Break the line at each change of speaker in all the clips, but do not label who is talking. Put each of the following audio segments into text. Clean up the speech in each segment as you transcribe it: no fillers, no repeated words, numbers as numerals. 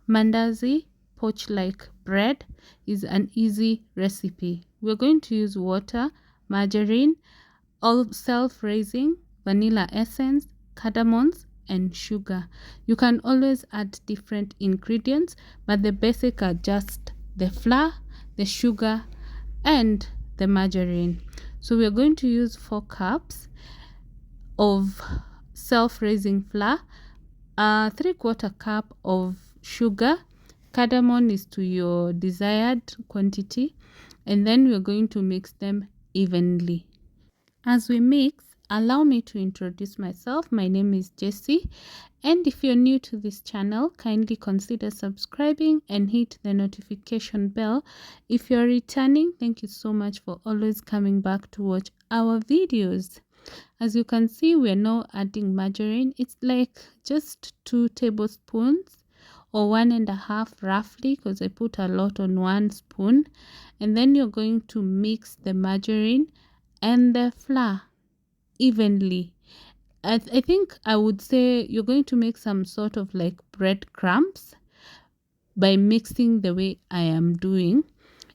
Mandazi poach-like bread is an easy recipe. We're going to use water, margarine, all self-raising, vanilla essence, cardamoms, and sugar. You can always add different ingredients, but the basic are just the flour, the sugar, and the margarine. So we're going to use 4 cups of self-raising flour, 3/4 cup of sugar. Cardamom is to your desired quantity, and then we're going to mix them evenly. As we mix, allow me to introduce myself. My name is Jessie, and if you're new to this channel, kindly consider subscribing and hit the notification bell. If you're returning, thank you so much for always coming back to watch our videos. As you can see, we're now adding margarine. It's like just 2 tablespoons or 1.5 roughly, because I put a lot on 1 spoon. And then you're going to mix the margarine and the flour evenly. I think I would say you're going to make some sort of like breadcrumbs by mixing the way I am doing.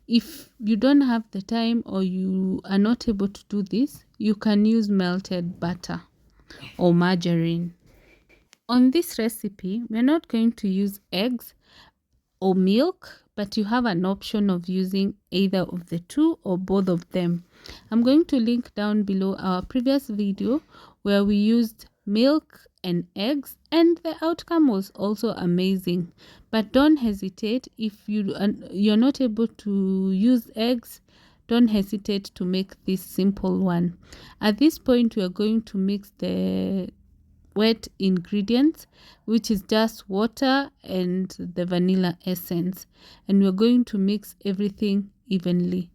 If you don't have the time or you are not able to do this, you can use melted butter or margarine. On this recipe, we're not going to use eggs or milk, but you have an option of using either of the two or both of them. I'm going to link down below our previous video where we used milk and eggs, and the outcome was also amazing. But don't hesitate, if you're not able to use eggs, don't hesitate to make this simple one. At this point, we are going to mix the wet ingredients, which is just water and the vanilla essence, and we're going to mix everything evenly.